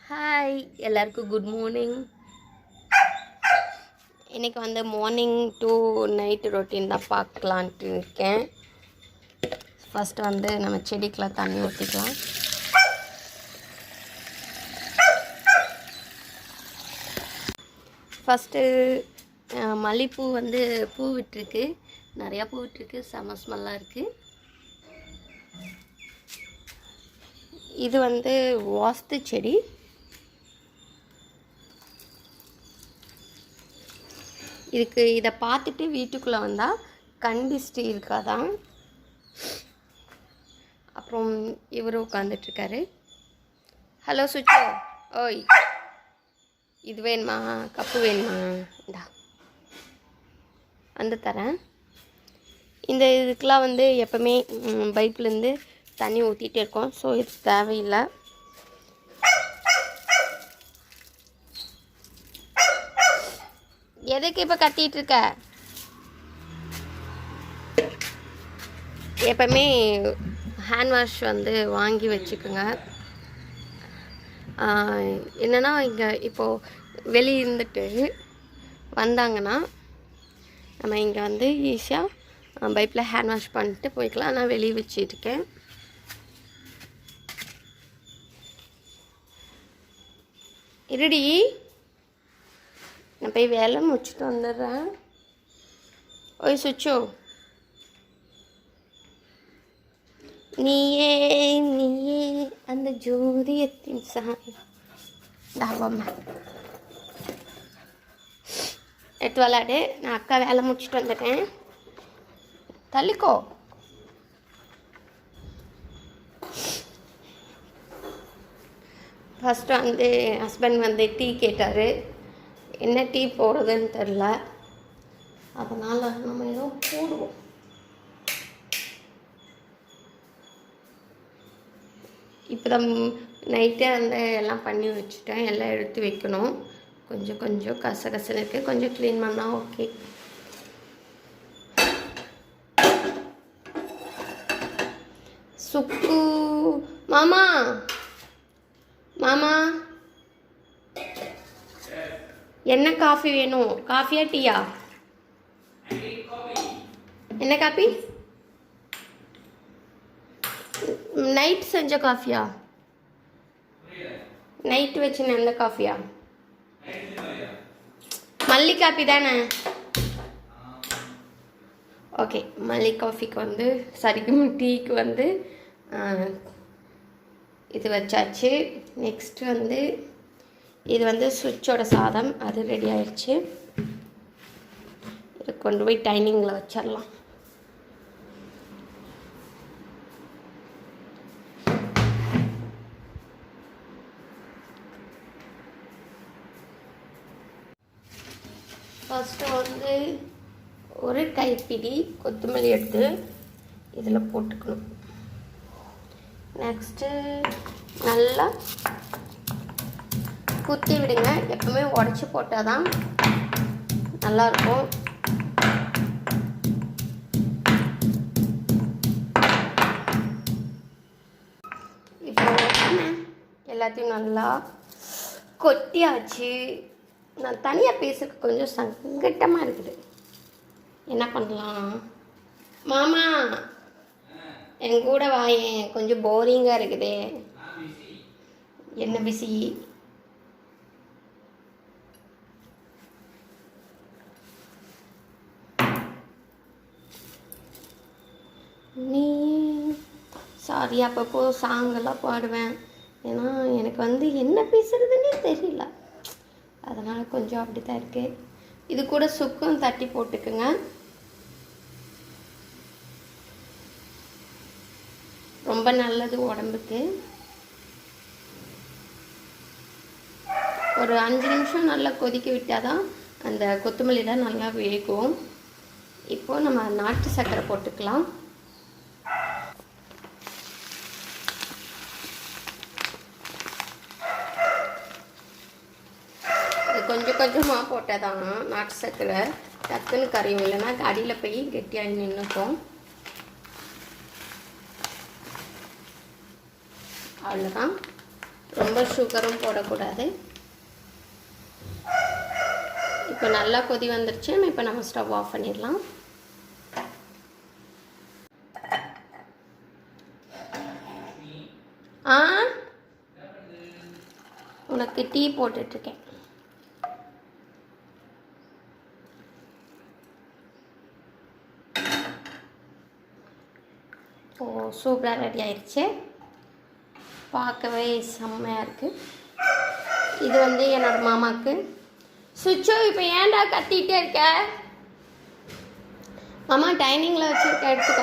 Hi எல்லாருக்கும் good morning. இன்றைக்கி வந்து மார்னிங் டு நைட்டு ரொட்டீன் தான் பார்க்கலான்ட்டு இருக்கேன். ஃபஸ்ட்டு வந்து நம்ம செடிக்கெலாம் தண்ணி ஊற்றிக்கலாம். ஃபஸ்ட்டு மல்லிகைப்பூ வந்து பூ விட்டுருக்கு, நிறையா பூ விட்டுருக்கு, செம ஸ்மெல்லாக இருக்குது. இது வந்து வாஸ்து செடி. இதை பார்த்துட்டு வீட்டுக்குள்ளே வந்தால் கண்டிஸ்ட் இருக்காதான். அப்புறம் இவர் உட்காந்துட்ருக்காரு. ஹலோ சுச்சு, ஓய் இது வேணுமா, கப்பு வேணுமா, இந்தா வந்து தரேன். இந்த இதுக்கெலாம் வந்து எப்போவுமே பைப்லேருந்து தண்ணி ஊற்றிட்டே இருக்கோம். ஸோ இது தேவையில்லை. எதுக்கு இப்போ கத்திட்டு இருக்க? எப்பவுமே ஹேண்ட் வாஷ் வந்து வாங்கி வச்சுக்கோங்க. என்னென்னா இங்கே இப்போது வெளியே இருந்துட்டு வந்தாங்கன்னா நம்ம இங்கே வந்து ஈஸியாக பைப்பில் ஹேண்ட் வாஷ் பண்ணிட்டு போய்க்கலாம். நான் வெளியே வச்சுருக்கேன். இருடி, நான் போய் வேலை முடிச்சுட்டு வந்துடுறேன். ஓய் சுச்சோ, நீயே நீயே அந்த ஜோதியத்தின் சாமி டாபாம்மா எடுத்து விளாடு. நான் அக்கா வேலை முடிச்சுட்டு வந்துட்டேன். தள்ளிக்கோ. ஃபஸ்ட்டு வந்து ஹஸ்பண்ட் வந்து டீ கேட்டார். என்ன டீ போடுறதுன்னு தெரில, அதனால் நம்ம ஏதோ போடுவோம். இப்போ தான் நைட்டே வந்து எல்லாம் பண்ணி வச்சுட்டேன். எல்லாம் எடுத்து வைக்கணும். கொஞ்சம் கொஞ்சம் கசகசன்னு இருக்குது, கொஞ்சம் க்ளீன் பண்ணால் ஓகே. சுக்கு மாமா, மாமா என்ன காஃபி வேணும்? காஃபியா டீயா? என்ன காஃபி? நைட் செஞ்ச காஃபியா? நைட்டு வச்சு எந்த காஃபியா? மல்லி காஃபி தானே? ஓகே, மல்லி காஃபிக்கு வந்து டீக்கு வந்து இது வச்சாச்சு. நெக்ஸ்ட்டு வந்து இது வந்து சுவிட்சோட சாதம், அது ரெடி ஆயிடுச்சு. இது கொண்டு போய் டைனிங்கில் வச்சிடலாம். ஃபஸ்ட்டு வந்து ஒரு கைப்பிடி கொத்தமல்லி எடுத்து இதில் போட்டுக்கணும். நெக்ஸ்ட்டு நல்லா குத்தி விடுங்க. எப்பவுமே உடச்சி போட்டால் தான் நல்லாயிருக்கும். இப்போ எல்லாத்தையும் நல்லா கொட்டியாச்சு. நான் தனியாக பேசுறதுக்கு கொஞ்சம் சங்கட்டமாக இருக்குது. என்ன பண்ணலாம்? மாமா என் கூட வாயேன், கொஞ்சம் போரிங்காக இருக்குதே. என்ன பிஸி? நீ சாரி, அப்பப்போ சாங்கெல்லாம் பாடுவேன். ஏன்னா எனக்கு வந்து என்ன பேசுகிறதுன்னே தெரியல, அதனால் கொஞ்சம் அப்படி தான் இருக்குது. இது கூட சுக்கும் தட்டி போட்டுக்குங்க. ரொம்ப நல்லது உடம்புக்கு. ஒரு 5 நிமிஷம் நல்லா கொதிக்க விட்டால் தான் அந்த கொத்தமல்லிலாம் நல்லா வேகும். இப்போது நம்ம நாட்டு சர்க்கரை போட்டுக்கலாம். கொஞ்சம் கொஞ்சமாக போட்டால் தான் நாட்டு சர்க்கரை டக்குன்னு கரையும், இல்லைன்னா அடியில் போய் கெட்டியாக நின்றுக்கும். அவ்வளோதான். ரொம்ப சுகரும் போடக்கூடாது. இப்போ நல்லா கொதி வந்துருச்சு. இப்போ நம்ம ஸ்டவ் ஆஃப் பண்ணிடலாம். உனக்கு டீ போட்டுட்ருக்கேன். சூப்பராக ரெடி ஆயிடுச்சு. பார்க்கவே செம்மையாக இருக்குது. இது வந்து என்னோடய மாமாவுக்கு. சுச்சோ இப்போ ஏன்டா கத்திகிட்டே இருக்க? மாமா டைனிங்கில் வச்சுருக்க எடுத்துக்க.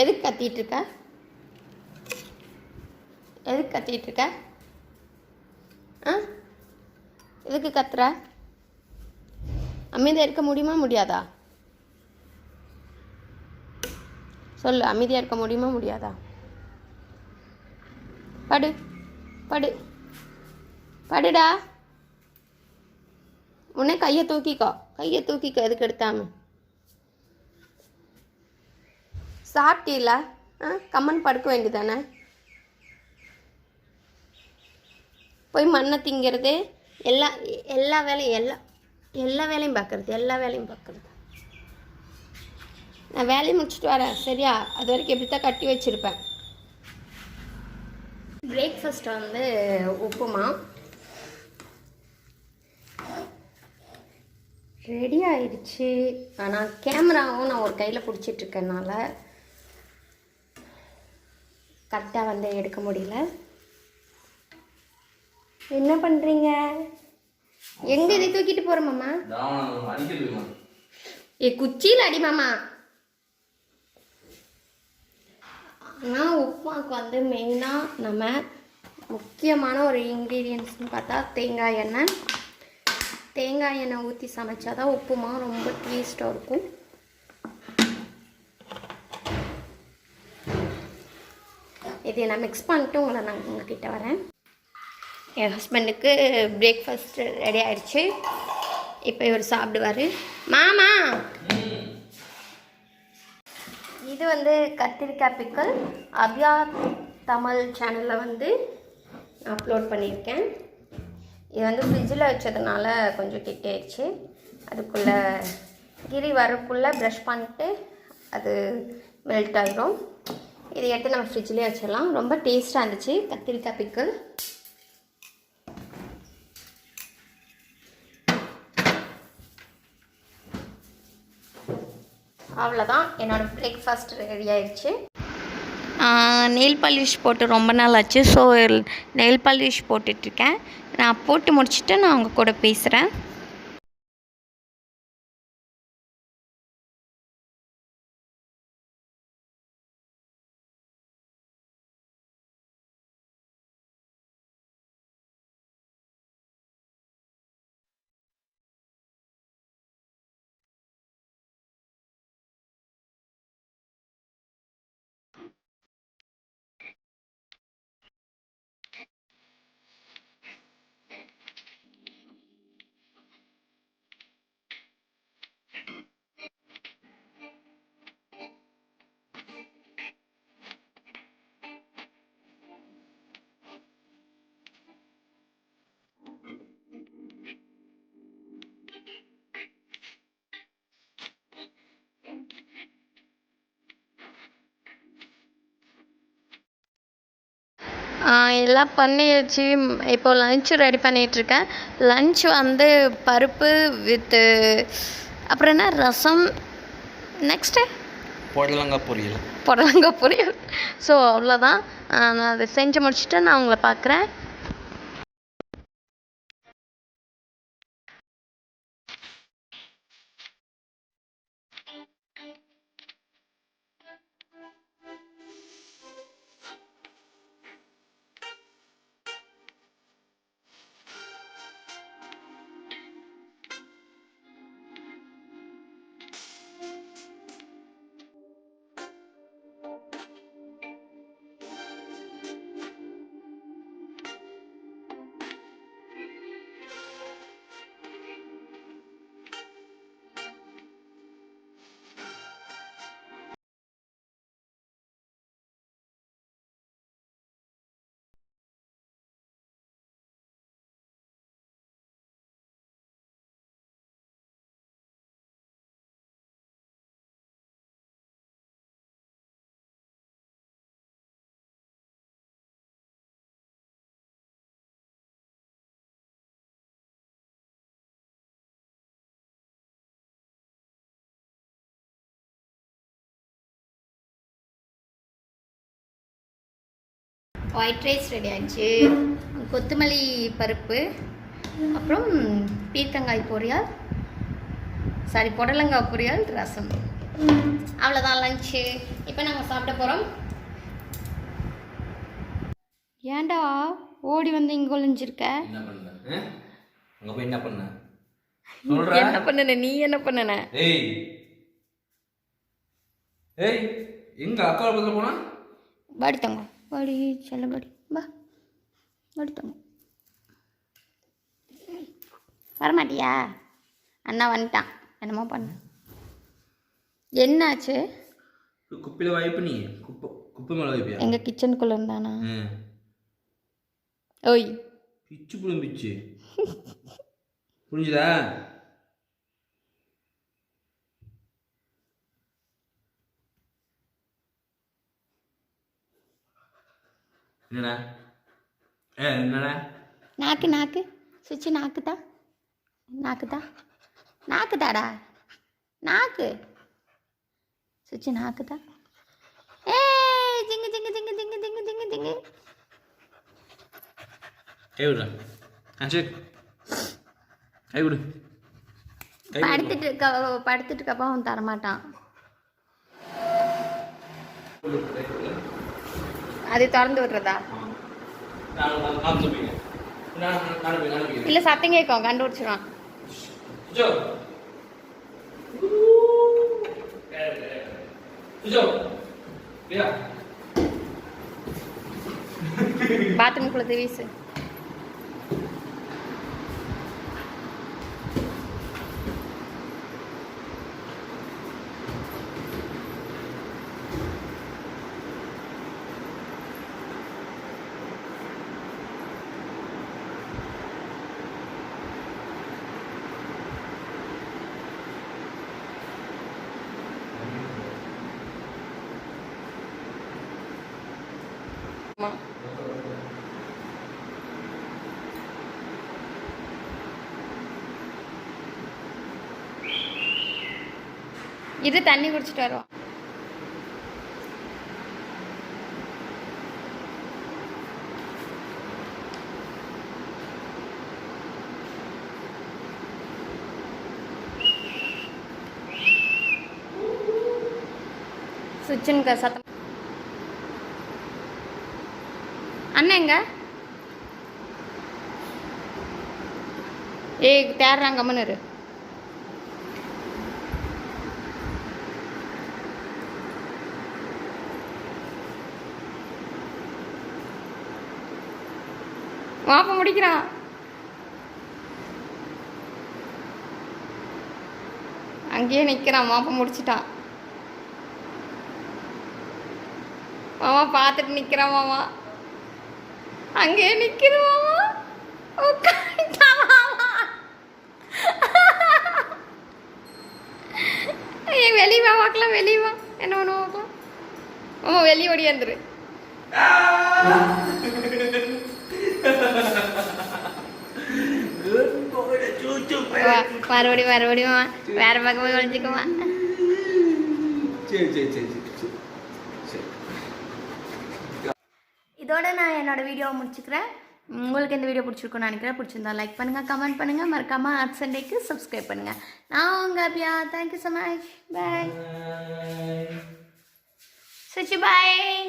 எதுக்கு கத்திகிட்ருக்க? எதுக்கு கத்திகிட்ருக்க? எதுக்கு கத்துற? அமைதியாக இருக்க முடியுமா முடியாதா? சொல்லு, அமைதியாக இருக்க முடியுமா முடியாதா? படு படு படுடா. உடனே கையை தூக்கிக்கோ. எதுக்கு எடுத்தாம சாப்பிட்டீல? கம்மன் படுக்க வேண்டியதானே? போய் மண்ணை திங்கிறது, எல்லா வேலையும் பார்க்குறது. நான் வேலையை முடிச்சுட்டு வரேன் சரியா? அது வரைக்கும் எப்படி தான் கட்டி வச்சுருப்பேன். பிரேக்ஃபாஸ்ட் வந்து உப்புமா ரெடி ஆயிடுச்சு. ஆனால் கேமராவும் நான் ஒரு கையில் பிடிச்சிட்ருக்கனால கரெக்டாக வந்து எடுக்க முடியல. என்ன பண்ணுறீங்க? எங்கே இதை தூக்கிட்டு போகிற மாமா? குச்சியில் அடி மாமா. ஆனால் உப்புமாவுக்கு வந்து மெயினாக நம்ம முக்கியமான ஒரு இன்க்ரீடியன்ட்ஸ்னு பார்த்தா தேங்காய் எண்ணெய். தேங்காய் எண்ணெய் ஊற்றி சமைச்சாதான் உப்புமா ரொம்ப டேஸ்ட்டாக இருக்கும். இதை நான் மிக்ஸ் பண்ணிட்டு நான் உங்ககிட்ட வரேன். என் ஹஸ்பண்டுக்கு பிரேக்ஃபாஸ்ட் ரெடி ஆகிடுச்சு. இப்போ இவர் சாப்பிடுவார். மாமா இது வந்து கத்திரிக்காய் பிக்கல் அவ்யா தமிழ் சேனலில் வந்து அப்லோட் பண்ணியிருக்கேன். இது வந்து ஃப்ரிட்ஜில் வச்சதுனால கொஞ்சம் கெட்டாயிடுச்சு. அதுக்குள்ளே கிரி வரக்குள்ளே ப்ரஷ் பண்ணிட்டு அது மெல்ட் ஆகிடும். இதை எடுத்து நம்ம ஃப்ரிட்ஜ்லேயே வச்சிடலாம். ரொம்ப டேஸ்ட்டாக இருந்துச்சு கத்திரிக்காய் பிக்கல். அவ்வளோதான், என்னோடய பிரேக்ஃபாஸ்ட் ரெடி ஆயிடுச்சு. நெயில் பாலிஷ் போட்டு ரொம்ப நாள் ஆச்சு. ஸோ நெயில் பாலிஷ் போட்டுட்ருக்கேன். நான் போட்டு முடிச்சுட்டு நான் உங்கள் கூட பேசுகிறேன். எல்லாம் பண்ணியாச்சு. இப்போ லன்ச்சு ரெடி பண்ணிகிட்ருக்கேன். லன்ச் வந்து பருப்பு வித்து அப்புறம் என்ன ரசம், நெக்ஸ்ட்டு புடலங்காய் பொரியல். ஸோ அவ்வளோதான். நான் அதை செஞ்சு முடிச்சுட்டு நான் உங்களை பார்க்குறேன். ஒயிட் ரைஸ் ரெடி ஆயிடுச்சு, கொத்தமல்லி பருப்பு, அப்புறம் பீர்க்கங்காய் பொரியல், சாரி புடலங்காய் பொரியல், ரசம். அவ்வளோதான் லஞ்சு. இப்போ நாங்கள் சாப்பிட போகிறோம். ஏன்டா ஓடி வந்து இங்கே ஒளிஞ்சிருக்க? என்ன பண்ண? அங்க போய் என்ன பண்ண? என்ன பண்ணன? நீ என்ன பண்ணன? ஏய் ஏய், எங்க அக்கா பக்கத்துல போனா? பாடி தங்க, பாடி செல்ல பாடி, பா பாடி தங்க. வரமாட்டியா? அண்ணா வந்துட்டான், என்னமோ பண்ண. என்னாச்சு? குப்பையில வாய்ப்பு நீ குப்பை மேல வாய்ப்பியா? எங்க கிச்சனுக்குள்ள இருந்தானா? ஓய் பிச்சு புடும் பிச்சு. புரிஞ்சுதா? என்னடா? என்னடா? நாக்கு நாக்கு சுச்சி நாக்குதா, நாக்குதா, நாக்குதாடா, நாக்கு சுச்சி நாக்குதா. ஏ ஜிங்கு ஜிங்கு ஜிங்கு ஜிங்கு ஜிங்கு ஜிங்கு ஜிங்கு. கை விடுறா. அஷேக் கை விடு. படுத்துட்டு இருக்கப்ப அவன் தரமாட்டான். அது திறந்து விடுறதா? இல்ல சத்தம் கேட்கும், கண்டுபிடிச்சிருவான். பாத்ரூம்குள்ள வீசு. இது தண்ணி குடிச்சிட்டு வரோம். சுவிட்சுங்க சத்தம். அண்ணன் எங்க? ஏய் தேடுறாங்க, அம்மனரு. மாப்ப முடிக்கிறான். அங்கேயே நிற்கிறான், மாப்ப முடிச்சிட்டான். மாமா பார்த்துட்டு நிற்கிறான். மாமா அங்கேயே நிற்கிறான். மாமா உட்காந்துட்டான். மாமா வெளியே வா, பார்க்கலாம் வெளியே வா. என்ன பண்ணுவோம் பார்க்கலாம். மாமா வெளியே ஓடியாந்துரு. மறுபடியும் வேற பக்கம் போய் ஒழிஞ்சுக்குமா. இதோட நான் என்னோட வீடியோவை முடிச்சுக்கிறேன். உங்களுக்கு இந்த வீடியோ பிடிச்சிருக்குன்னு நினைக்கிறேன். பிடிச்சிருந்தா லைக் பண்ணுங்கள், கமெண்ட் பண்ணுங்கள், மறக்காமல் ஆர்ட் சண்டேக்கு சப்ஸ்கிரைப் பண்ணுங்கள். நான் உங்கள் Abhiya. Thank you so much. Bye Suchi. பாய்.